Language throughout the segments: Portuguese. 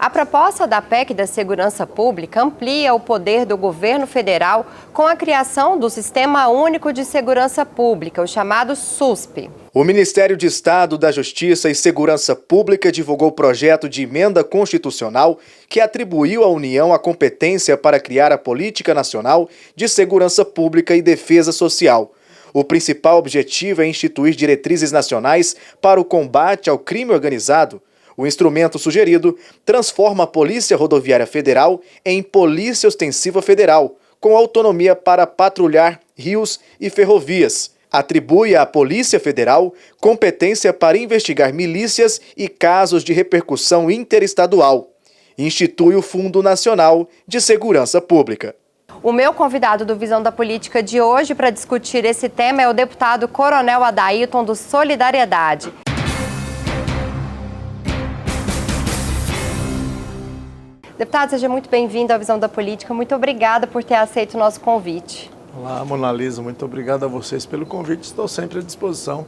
A proposta da PEC da Segurança Pública amplia o poder do governo federal com a criação do Sistema Único de Segurança Pública, o chamado SUSP. O Ministério de Estado da Justiça e Segurança Pública divulgou o projeto de emenda constitucional que atribuiu à União a competência para criar a Política Nacional de Segurança Pública e Defesa Social. O principal objetivo é instituir diretrizes nacionais para o combate ao crime organizado. O instrumento sugerido transforma a Polícia Rodoviária Federal em Polícia Ostensiva Federal, com autonomia para patrulhar rios e ferrovias. Atribui à Polícia Federal competência para investigar milícias e casos de repercussão interestadual. Institui o Fundo Nacional de Segurança Pública. O meu convidado do Visão da Política de hoje para discutir esse tema é o deputado Coronel Adailton, do Solidariedade. Deputado, seja muito bem-vindo à Visão da Política. Muito obrigada por ter aceito o nosso convite. Olá, Mona Lisa, muito obrigado a vocês pelo convite. Estou sempre à disposição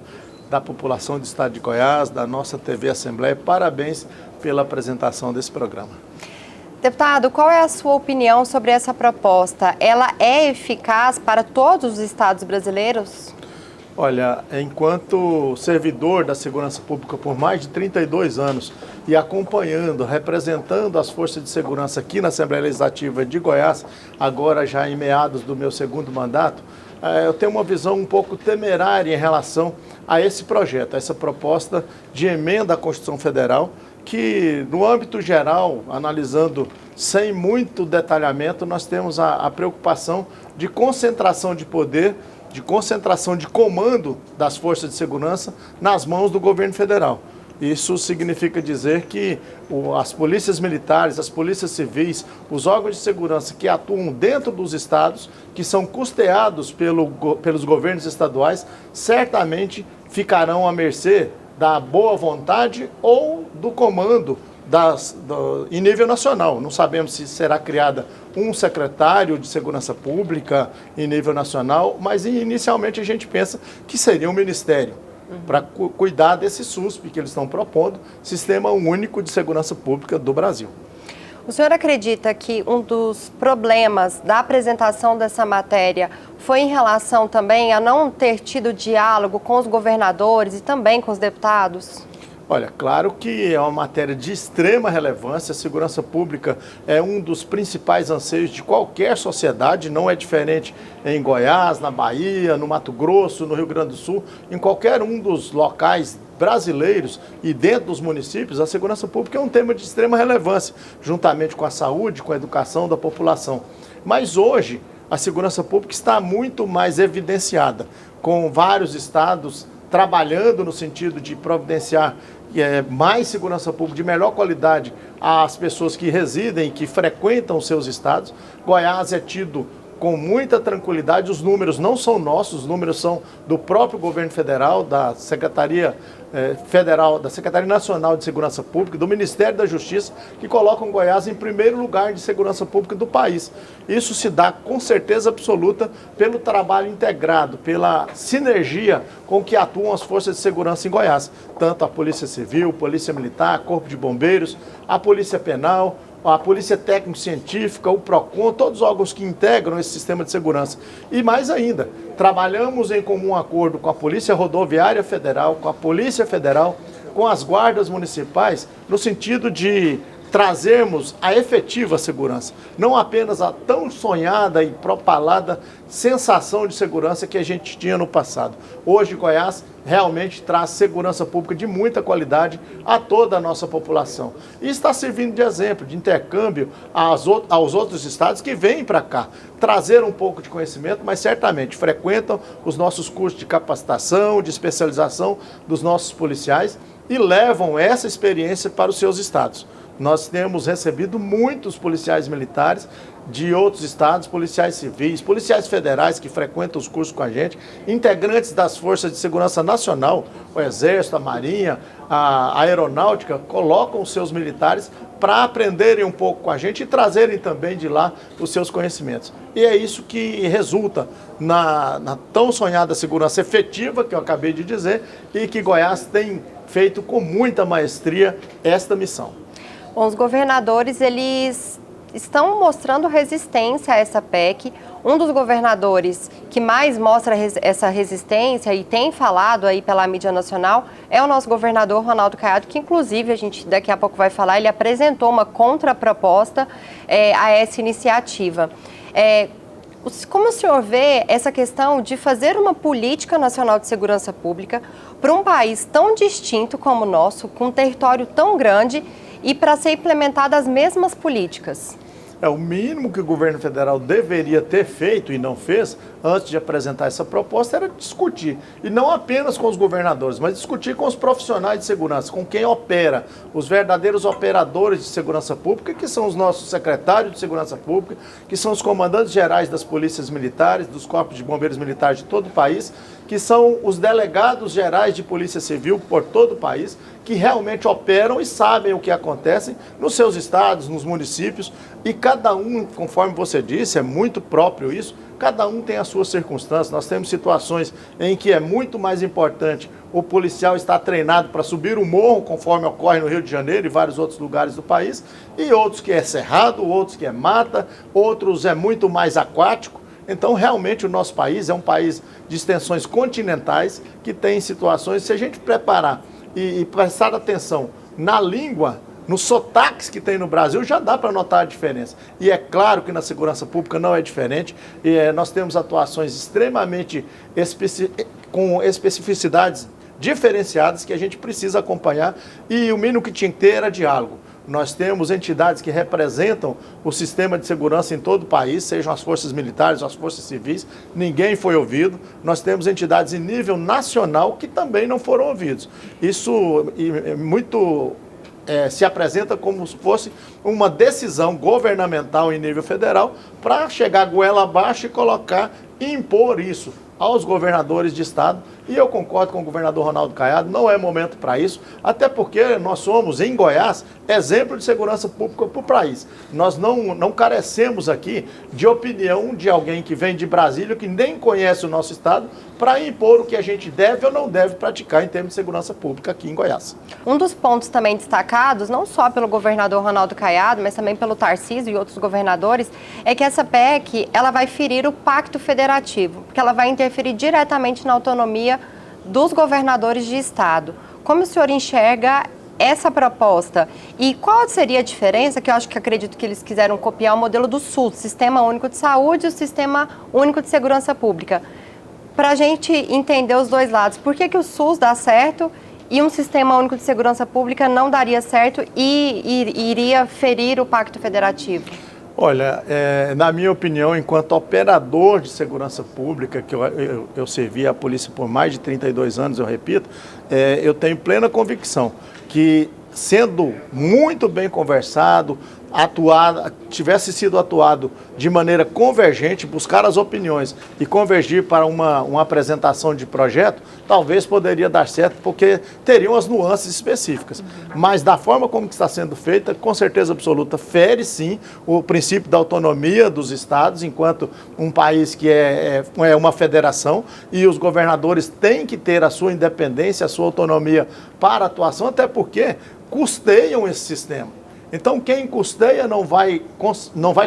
da população do estado de Goiás, da nossa TV Assembleia. Parabéns pela apresentação desse programa. Deputado, qual é a sua opinião sobre essa proposta? Ela é eficaz para todos os estados brasileiros? Olha, enquanto servidor da segurança pública por mais de 32 anos e acompanhando, representando as forças de segurança aqui na Assembleia Legislativa de Goiás, agora já em meados do meu segundo mandato, eu tenho uma visão um pouco temerária em relação a esse projeto, a essa proposta de emenda à Constituição Federal, que no âmbito geral, analisando sem muito detalhamento, nós temos a preocupação de concentração de poder, de concentração de comando das forças de segurança nas mãos do governo federal. Isso significa dizer que as polícias militares, as polícias civis, os órgãos de segurança que atuam dentro dos estados, que são custeados pelos governos estaduais, certamente ficarão à mercê da boa vontade ou do comando em nível nacional. Não sabemos se será criada um secretário de segurança pública em nível nacional, mas inicialmente a gente pensa que seria um ministério para cuidar desse SUSP que eles estão propondo, Sistema Único de Segurança Pública do Brasil. O senhor acredita que um dos problemas da apresentação dessa matéria foi em relação também a não ter tido diálogo com os governadores e também com os deputados? Olha, claro que é uma matéria de extrema relevância. A segurança pública é um dos principais anseios de qualquer sociedade, não é diferente em Goiás, na Bahia, no Mato Grosso, no Rio Grande do Sul, em qualquer um dos locais brasileiros e dentro dos municípios, a segurança pública é um tema de extrema relevância, juntamente com a saúde, com a educação da população. Mas hoje, a segurança pública está muito mais evidenciada, com vários estados trabalhando no sentido de providenciar mais segurança pública de melhor qualidade às pessoas que residem, que frequentam os seus estados. Goiás é tido com muita tranquilidade, os números não são nossos, os números são do próprio governo federal, da Secretaria Federal, da Secretaria Nacional de Segurança Pública, do Ministério da Justiça, que colocam Goiás em primeiro lugar de segurança pública do país. Isso se dá com certeza absoluta pelo trabalho integrado, pela sinergia com que atuam as forças de segurança em Goiás, tanto a Polícia Civil, Polícia Militar, Corpo de Bombeiros, a Polícia Penal, a Polícia Técnico-Científica, o PROCON, todos os órgãos que integram esse sistema de segurança. E mais ainda, trabalhamos em comum acordo com a Polícia Rodoviária Federal, com a Polícia Federal, com as guardas municipais, no sentido de trazermos a efetiva segurança, não apenas a tão sonhada e propalada sensação de segurança que a gente tinha no passado. Hoje, Goiás realmente traz segurança pública de muita qualidade a toda a nossa população. E está servindo de exemplo, de intercâmbio aos outros estados que vêm para cá, trazer um pouco de conhecimento, mas certamente frequentam os nossos cursos de capacitação, de especialização dos nossos policiais e levam essa experiência para os seus estados. Nós temos recebido muitos policiais militares de outros estados, policiais civis, policiais federais que frequentam os cursos com a gente, integrantes das Forças de Segurança Nacional, o Exército, a Marinha, a Aeronáutica, colocam os seus militares para aprenderem um pouco com a gente e trazerem também de lá os seus conhecimentos. E é isso que resulta na tão sonhada segurança efetiva, que eu acabei de dizer, e que Goiás tem feito com muita maestria esta missão. Bom, os governadores, eles estão mostrando resistência a essa PEC. Um dos governadores que mais mostra essa resistência e tem falado aí pela mídia nacional é o nosso governador Ronaldo Caiado, que inclusive a gente daqui a pouco vai falar, ele apresentou uma contraproposta a essa iniciativa. Como o senhor vê essa questão de fazer uma política nacional de segurança pública para um país tão distinto como o nosso, com um território tão grande e para ser implementadas as mesmas políticas? O mínimo que o governo federal deveria ter feito e não fez, antes de apresentar essa proposta, era discutir. E não apenas com os governadores, mas discutir com os profissionais de segurança, com quem opera, os verdadeiros operadores de segurança pública, que são os nossos secretários de segurança pública, que são os comandantes gerais das polícias militares, dos corpos de bombeiros militares de todo o país, que são os delegados gerais de polícia civil por todo o país, que realmente operam e sabem o que acontece nos seus estados, nos municípios, e cada um, conforme você disse, é muito próprio isso, cada um tem as suas circunstâncias. Nós temos situações em que é muito mais importante o policial estar treinado para subir o morro, conforme ocorre no Rio de Janeiro e vários outros lugares do país, e outros que é cerrado, outros que é mata, outros é muito mais aquático. Então, realmente, o nosso país é um país de extensões continentais que tem situações, se a gente preparar e prestar atenção na língua, nos sotaques que tem no Brasil, já dá para notar a diferença. E é claro que na segurança pública não é diferente. Nós temos atuações extremamente com especificidades diferenciadas que a gente precisa acompanhar, e o mínimo que tinha que ter era diálogo. Nós temos entidades que representam o sistema de segurança em todo o país, sejam as forças militares ou as forças civis, ninguém foi ouvido. Nós temos entidades em nível nacional que também não foram ouvidos. Isso se apresenta como se fosse uma decisão governamental em nível federal para chegar goela abaixo e impor isso aos governadores de estado. E eu concordo com o governador Ronaldo Caiado, não é momento para isso, até porque nós somos, em Goiás, exemplo de segurança pública para o país. Nós não carecemos aqui de opinião de alguém que vem de Brasília, que nem conhece o nosso estado, para impor o que a gente deve ou não deve praticar em termos de segurança pública aqui em Goiás. Um dos pontos também destacados, não só pelo governador Ronaldo Caiado, mas também pelo Tarcísio e outros governadores, é que essa PEC ela vai ferir o pacto federativo, porque ela vai interferir diretamente na autonomia dos governadores de estado. Como o senhor enxerga essa proposta? E qual seria a diferença, que eu acredito que eles quiseram copiar o modelo do SUS, Sistema Único de Saúde e o Sistema Único de Segurança Pública. Para a gente entender os dois lados, por que o SUS dá certo e um Sistema Único de Segurança Pública não daria certo e iria ferir o pacto federativo? Olha, na minha opinião, enquanto operador de segurança pública, que eu servi a polícia por mais de 32 anos, eu repito, eu tenho plena convicção que, sendo muito bem conversado, tivesse sido atuado de maneira convergente, buscar as opiniões e convergir para uma apresentação de projeto, talvez poderia dar certo, porque teriam as nuances específicas. Mas da forma como está sendo feita, com certeza absoluta, fere sim o princípio da autonomia dos estados, enquanto um país que é uma federação, e os governadores têm que ter a sua independência, a sua autonomia para a atuação, até porque custeiam esse sistema. Então, quem custeia não vai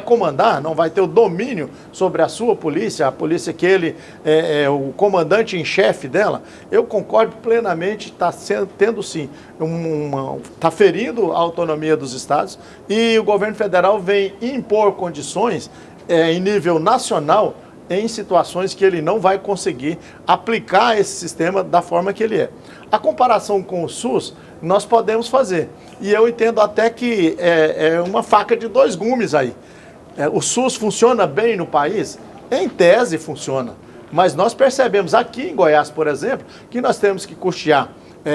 comandar, não vai ter o domínio sobre a sua polícia, a polícia que ele é o comandante em chefe dela. Eu concordo plenamente, está tendo sim, está ferindo a autonomia dos estados, e o governo federal vem impor condições em nível nacional em situações que ele não vai conseguir aplicar esse sistema da forma que ele é. A comparação com o SUS, nós podemos fazer. E eu entendo até que é uma faca de dois gumes aí. O SUS funciona bem no país? Em tese funciona. Mas nós percebemos aqui em Goiás, por exemplo, que nós temos que custear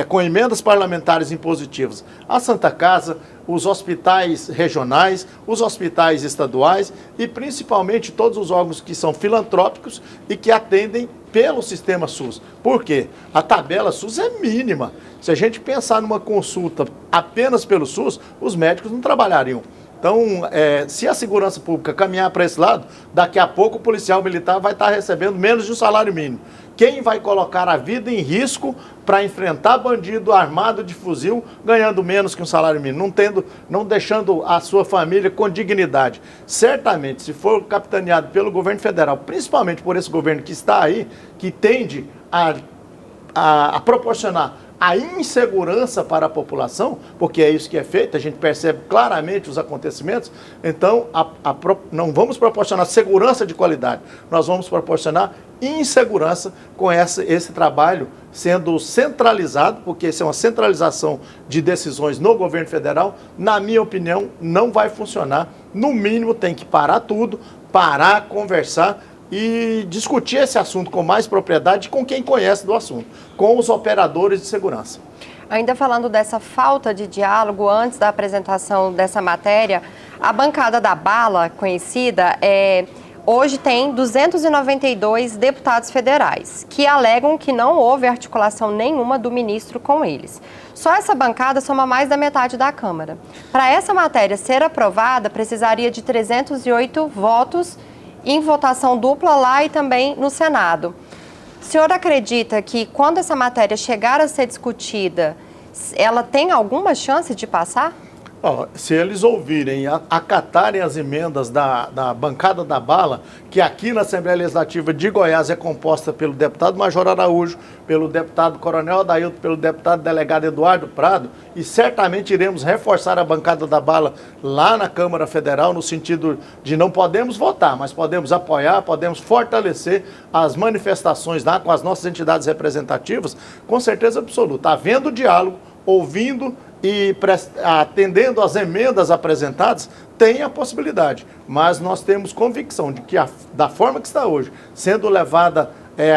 com emendas parlamentares impositivas a Santa Casa, os hospitais regionais, os hospitais estaduais e principalmente todos os órgãos que são filantrópicos e que atendem pelo sistema SUS. Por quê? A tabela SUS é mínima. Se a gente pensar numa consulta apenas pelo SUS, os médicos não trabalhariam. Então, se a segurança pública caminhar para esse lado, daqui a pouco o policial militar vai estar recebendo menos de um salário mínimo. Quem vai colocar a vida em risco para enfrentar bandido armado de fuzil ganhando menos que um salário mínimo, não deixando a sua família com dignidade? Certamente, se for capitaneado pelo governo federal, principalmente por esse governo que está aí, que tende a proporcionar a insegurança para a população, porque é isso que é feito, a gente percebe claramente os acontecimentos, então não vamos proporcionar segurança de qualidade, nós vamos proporcionar insegurança com esse trabalho sendo centralizado, porque isso é uma centralização de decisões no governo federal. Na minha opinião, não vai funcionar. No mínimo, tem que parar tudo, parar, conversar e discutir esse assunto com mais propriedade com quem conhece do assunto, com os operadores de segurança. Ainda falando dessa falta de diálogo antes da apresentação dessa matéria, a bancada da bala, conhecida, hoje tem 292 deputados federais, que alegam que não houve articulação nenhuma do ministro com eles. Só essa bancada soma mais da metade da Câmara. Para essa matéria ser aprovada, precisaria de 308 votos em votação dupla lá e também no Senado. O senhor acredita que quando essa matéria chegar a ser discutida, ela tem alguma chance de passar? Se eles ouvirem, acatarem as emendas da bancada da bala, que aqui na Assembleia Legislativa de Goiás é composta pelo deputado Major Araújo, pelo deputado Coronel Adailton, pelo deputado delegado Eduardo Prado, e certamente iremos reforçar a bancada da bala lá na Câmara Federal, no sentido de não podemos votar, mas podemos apoiar, podemos fortalecer as manifestações lá com as nossas entidades representativas, com certeza absoluta. Havendo diálogo, ouvindo e atendendo às emendas apresentadas, tem a possibilidade. Mas nós temos convicção de que, da forma que está hoje, sendo levada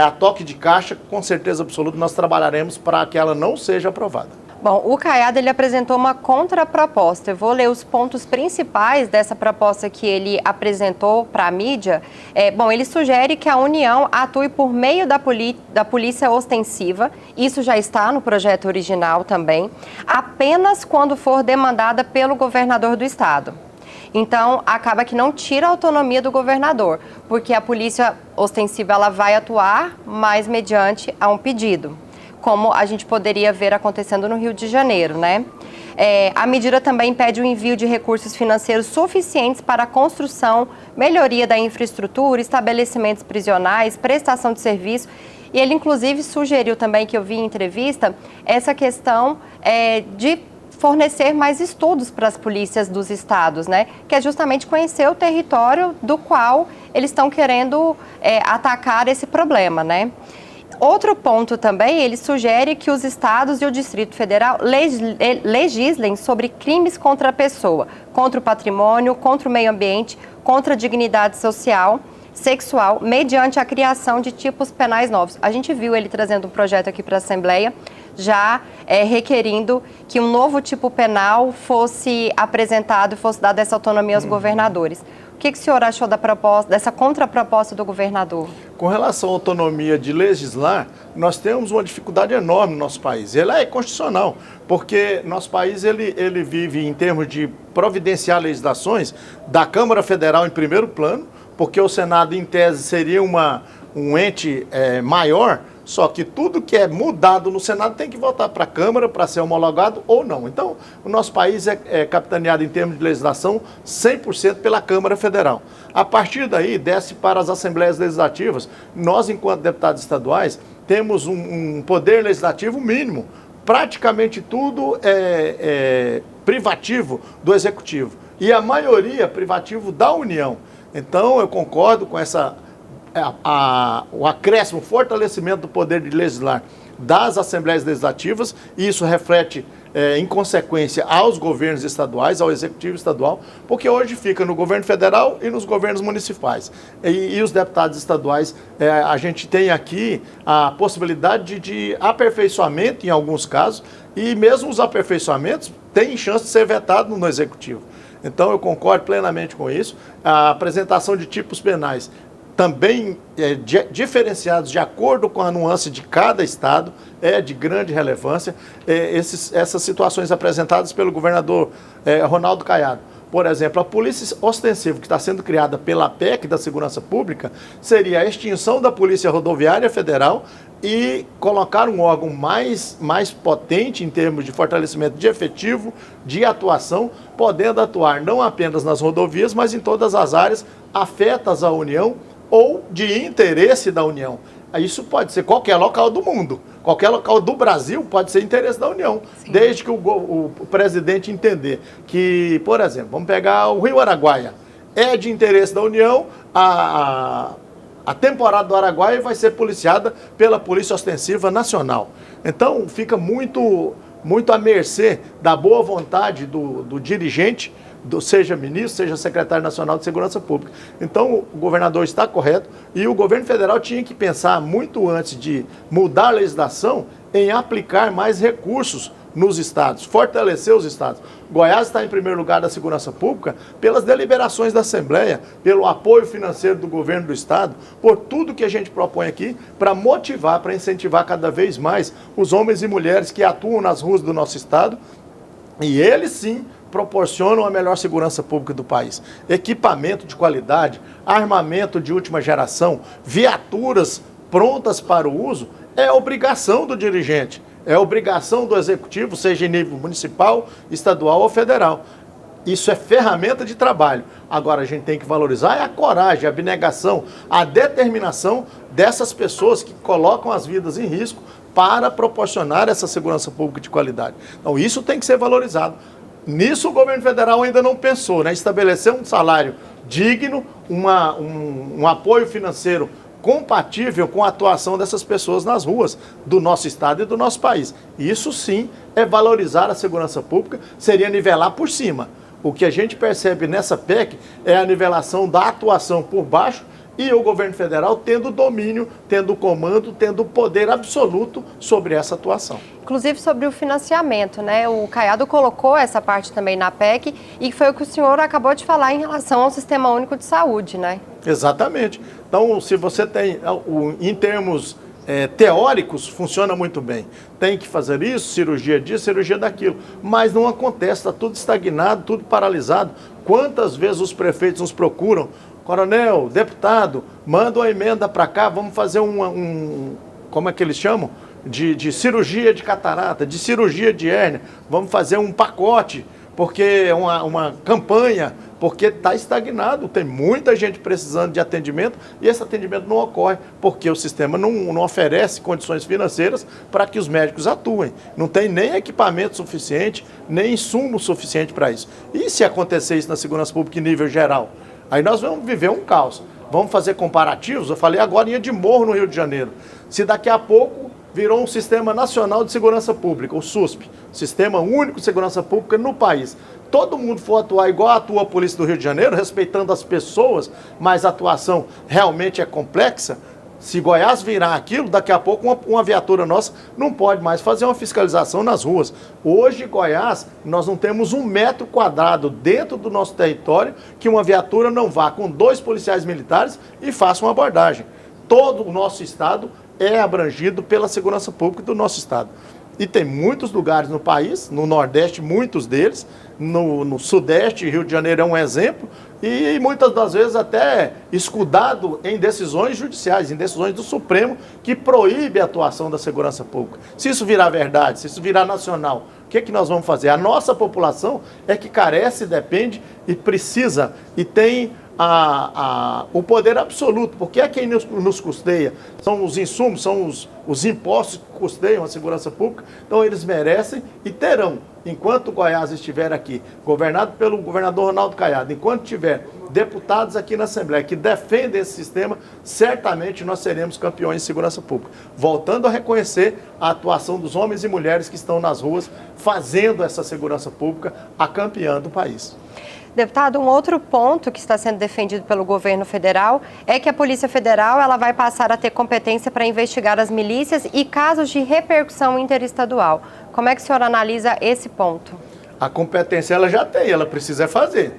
a toque de caixa, com certeza absoluta, nós trabalharemos para que ela não seja aprovada. Bom, o Caiado ele apresentou uma contraproposta. Eu vou ler os pontos principais dessa proposta que ele apresentou para a mídia. Bom, ele sugere que a União atue por meio da polícia ostensiva, isso já está no projeto original também, apenas quando for demandada pelo governador do estado. Então, acaba que não tira a autonomia do governador, porque a polícia ostensiva ela vai atuar, mas mediante a um pedido, como a gente poderia ver acontecendo no Rio de Janeiro, né? A medida também pede o envio de recursos financeiros suficientes para a construção, melhoria da infraestrutura, estabelecimentos prisionais, prestação de serviço. E ele, inclusive, sugeriu também, que eu vi em entrevista, essa questão de fornecer mais estudos para as polícias dos estados, né? Que é justamente conhecer o território do qual eles estão querendo atacar esse problema, né? Outro ponto também, ele sugere que os estados e o Distrito Federal legislem sobre crimes contra a pessoa, contra o patrimônio, contra o meio ambiente, contra a dignidade social, sexual, mediante a criação de tipos penais novos. A gente viu ele trazendo um projeto aqui para a Assembleia, já requerindo que um novo tipo penal fosse apresentado e fosse dada essa autonomia aos governadores. O que o senhor achou dessa contraproposta do governador? Com relação à autonomia de legislar, nós temos uma dificuldade enorme no nosso país. Ela é constitucional, porque nosso país ele vive em termos de providenciar legislações da Câmara Federal em primeiro plano, porque o Senado, em tese, seria um ente maior, só que tudo que é mudado no Senado tem que voltar para a Câmara para ser homologado ou não. Então, o nosso país é capitaneado em termos de legislação 100% pela Câmara Federal. A partir daí, desce para as Assembleias Legislativas. Nós, enquanto deputados estaduais, temos um poder legislativo mínimo. Praticamente tudo é privativo do Executivo. E a maioria privativo da União. Então, eu concordo com o acréscimo, o fortalecimento do poder de legislar das Assembleias Legislativas, e isso reflete, em consequência, aos governos estaduais, ao Executivo estadual, porque hoje fica no governo federal e nos governos municipais. E os deputados estaduais, a gente tem aqui a possibilidade de aperfeiçoamento em alguns casos, e mesmo os aperfeiçoamentos têm chance de ser vetado no Executivo. Então, eu concordo plenamente com isso. A apresentação de tipos penais também diferenciados de acordo com a nuance de cada estado, é de grande relevância. Essas situações apresentadas pelo governador Ronaldo Caiado, Por exemplo, a polícia ostensiva que está sendo criada pela PEC da Segurança Pública seria a extinção da Polícia Rodoviária Federal e colocar um órgão mais potente em termos de fortalecimento de efetivo, de atuação, podendo atuar não apenas nas rodovias, mas em todas as áreas afetas à União ou de interesse da União. Isso pode ser qualquer local do mundo, qualquer local do Brasil pode ser interesse da União, sim, desde que o presidente entender que, por exemplo, vamos pegar o Rio Araguaia, é de interesse da União, a temporada do Araguaia vai ser policiada pela Polícia Ostensiva Nacional. Então, fica muito à mercê da boa vontade do dirigente, seja ministro, seja secretário nacional de Segurança Pública. Então, o governador está correto e o governo federal tinha que pensar muito antes de mudar a legislação em aplicar mais recursos nos estados, fortalecer os estados. Goiás está em primeiro lugar da segurança pública pelas deliberações da Assembleia, pelo apoio financeiro do governo do estado, por tudo que a gente propõe aqui para motivar, para incentivar cada vez mais os homens e mulheres que atuam nas ruas do nosso estado, e eles sim proporcionam a melhor segurança pública do país. Equipamento de qualidade, armamento de última geração, viaturas prontas para o uso, é obrigação do dirigente, é obrigação do executivo, seja em nível municipal, estadual ou federal. Isso é ferramenta de trabalho. Agora, a gente tem que valorizar a coragem, a abnegação, a determinação dessas pessoas que colocam as vidas em risco para proporcionar essa segurança pública de qualidade. Então, isso tem que ser valorizado. Nisso o governo federal ainda não pensou, né? Estabelecer um salário digno, um apoio financeiro compatível com a atuação dessas pessoas nas ruas do nosso estado e do nosso país. Isso sim é valorizar a segurança pública, seria nivelar por cima. O que a gente percebe nessa PEC é a nivelação da atuação por baixo e o governo federal tendo domínio, tendo comando, tendo poder absoluto sobre essa atuação. Inclusive sobre o financiamento, né? O Caiado colocou essa parte também na PEC e foi o que o senhor acabou de falar em relação ao Sistema Único de Saúde, né? Exatamente. Então, se você tem, em termos teóricos, funciona muito bem. Tem que fazer isso, cirurgia disso, cirurgia daquilo. Mas não acontece, está tudo estagnado, tudo paralisado. Quantas vezes os prefeitos nos procuram? Coronel, deputado, manda uma emenda para cá, vamos fazer como é que eles chamam? De cirurgia de catarata, de cirurgia de hérnia, vamos fazer um pacote, porque é uma campanha, porque está estagnado, tem muita gente precisando de atendimento e esse atendimento não ocorre, porque o sistema não oferece condições financeiras para que os médicos atuem. Não tem nem equipamento suficiente, nem insumo suficiente para isso. E se acontecer isso na segurança pública em nível geral? Aí nós vamos viver um caos. Vamos fazer comparativos? Eu falei agora de Morro, no Rio de Janeiro. Se daqui a pouco virou um Sistema Nacional de Segurança Pública, o SUSP, Sistema Único de Segurança Pública no país, todo mundo for atuar igual atua a Polícia do Rio de Janeiro, respeitando as pessoas, mas a atuação realmente é complexa, se Goiás virar aquilo, daqui a pouco uma viatura nossa não pode mais fazer uma fiscalização nas ruas. Hoje, em Goiás, nós não temos 1 metro quadrado dentro do nosso território que uma viatura não vá com 2 policiais militares e faça uma abordagem. Todo o nosso estado é abrangido pela segurança pública do nosso estado. E tem muitos lugares no país, no Nordeste, muitos deles, no Sudeste, Rio de Janeiro é um exemplo, e muitas das vezes até escudado em decisões judiciais, em decisões do Supremo, que proíbe a atuação da segurança pública. Se isso virar verdade, se isso virar nacional, o que nós vamos fazer? A nossa população é que carece, depende e precisa, e tem o poder absoluto, porque é quem nos custeia, são os insumos, são os impostos que custeiam a segurança pública, então eles merecem e terão, enquanto Goiás estiver aqui, governado pelo governador Ronaldo Caiado, enquanto tiver deputados aqui na Assembleia que defendem esse sistema, certamente nós seremos campeões de segurança pública. Voltando a reconhecer a atuação dos homens e mulheres que estão nas ruas, fazendo essa segurança pública a campeã do país. Deputado, um outro ponto que está sendo defendido pelo governo federal é que a Polícia Federal ela vai passar a ter competência para investigar as milícias e casos de repercussão interestadual. Como é que o senhor analisa esse ponto? A competência ela já tem, ela precisa fazer.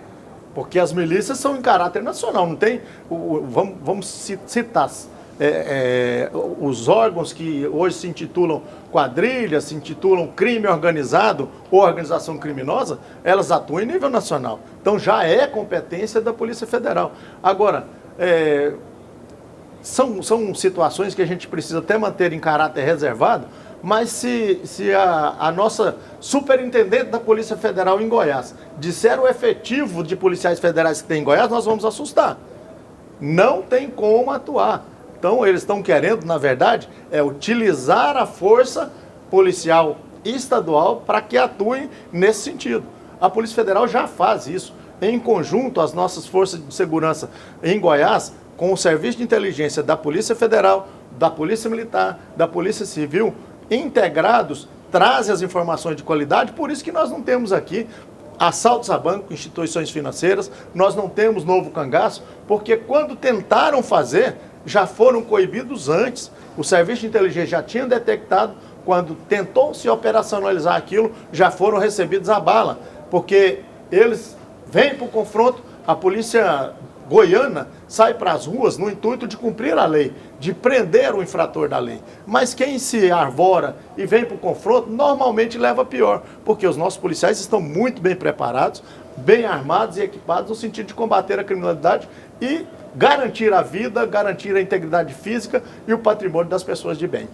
Porque as milícias são em caráter nacional, não tem... Vamos citar os órgãos que hoje se intitulam quadrilha, se intitulam crime organizado ou organização criminosa, elas atuam em nível nacional. Então já é competência da Polícia Federal. Agora, são situações que a gente precisa até manter em caráter reservado, mas se a nossa superintendente da Polícia Federal em Goiás disser o efetivo de policiais federais que tem em Goiás, nós vamos assustar. Não tem como atuar. Então, eles estão querendo, na verdade, utilizar a força policial estadual para que atue nesse sentido. A Polícia Federal já faz isso. Em conjunto, as nossas forças de segurança em Goiás, com o Serviço de Inteligência da Polícia Federal, da Polícia Militar, da Polícia Civil, integrados, trazem as informações de qualidade. Por isso que nós não temos aqui assaltos a banco, instituições financeiras, nós não temos novo cangaço, porque quando tentaram fazer, já foram coibidos antes. O Serviço de Inteligência já tinha detectado, quando tentou se operacionalizar aquilo, já foram recebidos a bala, porque eles vêm para o confronto, a polícia goiana sai para as ruas no intuito de cumprir a lei, de prender o infrator da lei. Mas quem se arvora e vem para o confronto, normalmente leva pior, porque os nossos policiais estão muito bem preparados, bem armados e equipados no sentido de combater a criminalidade e garantir a vida, garantir a integridade física e o patrimônio das pessoas de bem.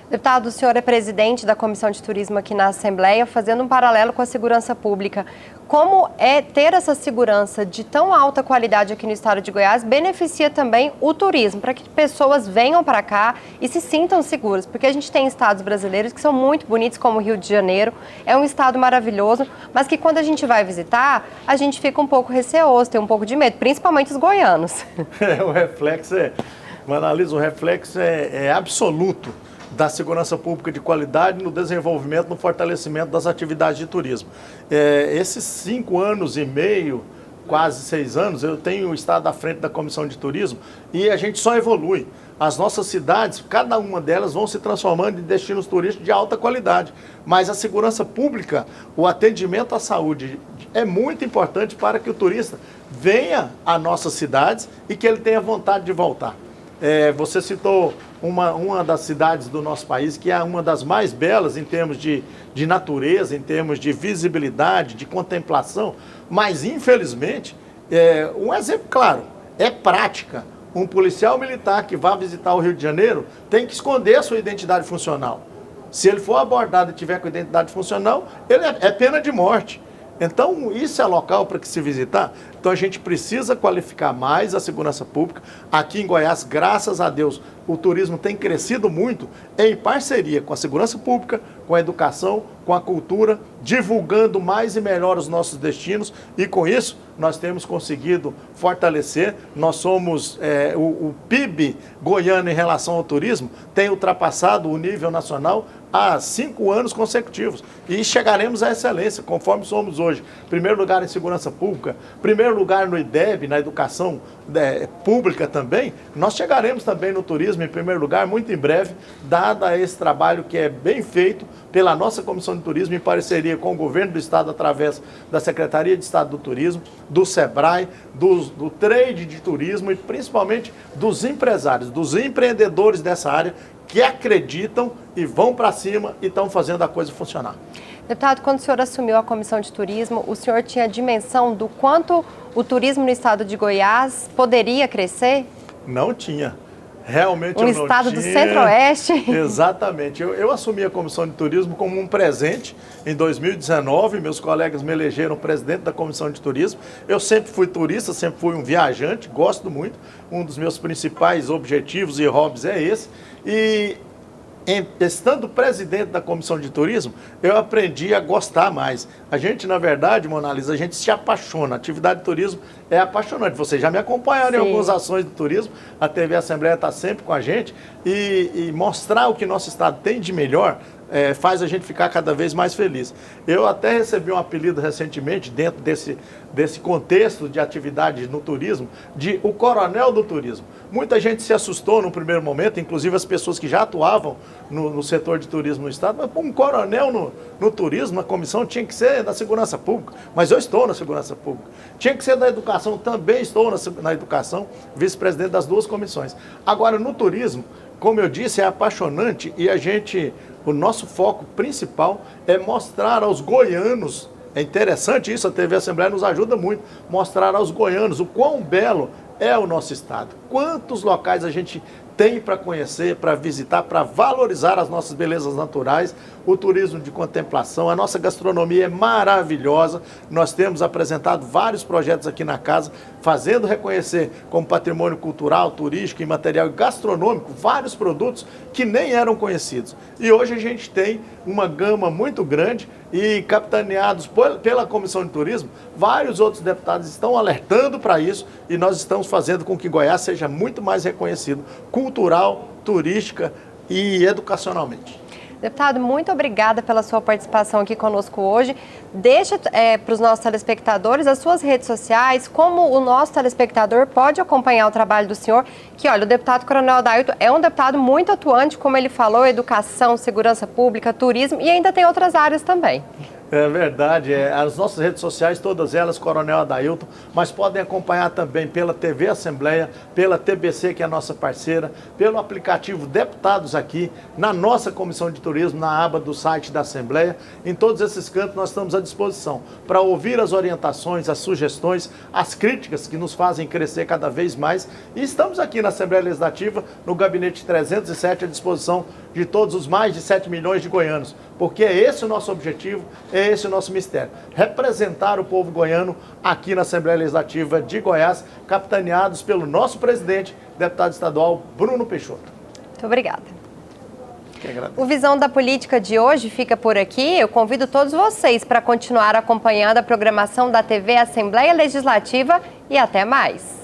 Deputado, o senhor é presidente da Comissão de Turismo aqui na Assembleia, fazendo um paralelo com a segurança pública. Como é ter essa segurança de tão alta qualidade aqui no estado de Goiás beneficia também o turismo, para que pessoas venham para cá e se sintam seguras? Porque a gente tem estados brasileiros que são muito bonitos, como o Rio de Janeiro, é um estado maravilhoso, mas que quando a gente vai visitar, a gente fica um pouco receoso, tem um pouco de medo, principalmente os goianos. O reflexo Manalisa, o reflexo é absoluto da segurança pública de qualidade no desenvolvimento, no fortalecimento das atividades de turismo. Esses 5 anos e meio, quase 6 anos, eu tenho estado à frente da Comissão de Turismo e a gente só evolui. As nossas cidades, cada uma delas vão se transformando em destinos turísticos de alta qualidade. Mas a segurança pública, o atendimento à saúde é muito importante para que o turista venha a nossas cidades e que ele tenha vontade de voltar. Você citou uma das cidades do nosso país que é uma das mais belas em termos de natureza, em termos de visibilidade, de contemplação, mas infelizmente, um exemplo claro, é prática. Um policial militar que vá visitar o Rio de Janeiro tem que esconder a sua identidade funcional. Se ele for abordado e tiver com identidade funcional, ele é pena de morte. Então, isso é local para que se visitar. Então, a gente precisa qualificar mais a segurança pública. Aqui em Goiás, graças a Deus, o turismo tem crescido muito em parceria com a segurança pública, com a educação, com a cultura, divulgando mais e melhor os nossos destinos. E com isso, nós temos conseguido fortalecer. Nós somos, o PIB goiano em relação ao turismo tem ultrapassado o nível nacional há 5 anos consecutivos. E chegaremos à excelência, conforme somos hoje. Primeiro lugar em segurança pública, primeiro lugar no IDEB, na educação pública também. Nós chegaremos também no turismo em primeiro lugar, muito em breve, dado esse trabalho que é bem feito pela nossa Comissão de Turismo, em parceria com o Governo do Estado, através da Secretaria de Estado do Turismo, do SEBRAE, do trade de turismo e principalmente dos empresários, dos empreendedores dessa área, que acreditam e vão para cima e estão fazendo a coisa funcionar. Deputado, quando o senhor assumiu a Comissão de Turismo, o senhor tinha dimensão do quanto o turismo no estado de Goiás poderia crescer? Não tinha. Realmente eu não tinha. Um estado do Centro-Oeste? Exatamente. Eu assumi a Comissão de Turismo como um presente em 2019. Meus colegas me elegeram presidente da Comissão de Turismo. Eu sempre fui turista, sempre fui um viajante, gosto muito. Um dos meus principais objetivos e hobbies é esse. E estando presidente da Comissão de Turismo, eu aprendi a gostar mais. A gente, na verdade, Monalisa, a gente se apaixona. A atividade de turismo é apaixonante. Vocês já me acompanharam em algumas ações de turismo. A TV Assembleia está sempre com a gente. E mostrar o que nosso estado tem de melhor faz a gente ficar cada vez mais feliz. Eu até recebi um apelido recentemente, dentro desse contexto de atividade no turismo, de o coronel do turismo. Muita gente se assustou no primeiro momento, inclusive as pessoas que já atuavam no setor de turismo no estado, mas um coronel no turismo, na comissão, tinha que ser da segurança pública, mas eu estou na segurança pública. Tinha que ser da educação, também estou na educação, vice-presidente das duas comissões. Agora, no turismo, como eu disse, é apaixonante e o nosso foco principal é mostrar aos goianos, é interessante isso, a TV Assembleia nos ajuda muito, mostrar aos goianos o quão belo é o nosso estado. Quantos locais a gente tem para conhecer, para visitar, para valorizar as nossas belezas naturais, o turismo de contemplação, a nossa gastronomia é maravilhosa, nós temos apresentado vários projetos aqui na casa, fazendo reconhecer como patrimônio cultural, turístico, imaterial e gastronômico, vários produtos que nem eram conhecidos. E hoje a gente tem uma gama muito grande e capitaneados pela Comissão de Turismo, vários outros deputados estão alertando para isso e nós estamos fazendo com que Goiás seja muito mais reconhecido cultural, turística e educacionalmente. Deputado, muito obrigada pela sua participação aqui conosco hoje. Deixa para os nossos telespectadores as suas redes sociais, como o nosso telespectador pode acompanhar o trabalho do senhor, que olha, o deputado Coronel Adailton é um deputado muito atuante, como ele falou, educação, segurança pública, turismo e ainda tem outras áreas também. É verdade, as nossas redes sociais, todas elas, Coronel Adailton, mas podem acompanhar também pela TV Assembleia, pela TBC, que é a nossa parceira, pelo aplicativo Deputados Aqui, na nossa Comissão de Turismo, na aba do site da Assembleia. Em todos esses cantos nós estamos à disposição para ouvir as orientações, as sugestões, as críticas que nos fazem crescer cada vez mais. E estamos aqui na Assembleia Legislativa, no gabinete 307, à disposição de todos os mais de 7 milhões de goianos, porque é esse o nosso objetivo, é esse o nosso mistério, representar o povo goiano aqui na Assembleia Legislativa de Goiás, capitaneados pelo nosso presidente, deputado estadual Bruno Peixoto. Muito obrigada. O Visão da Política de hoje fica por aqui. Eu convido todos vocês para continuar acompanhando a programação da TV Assembleia Legislativa e até mais.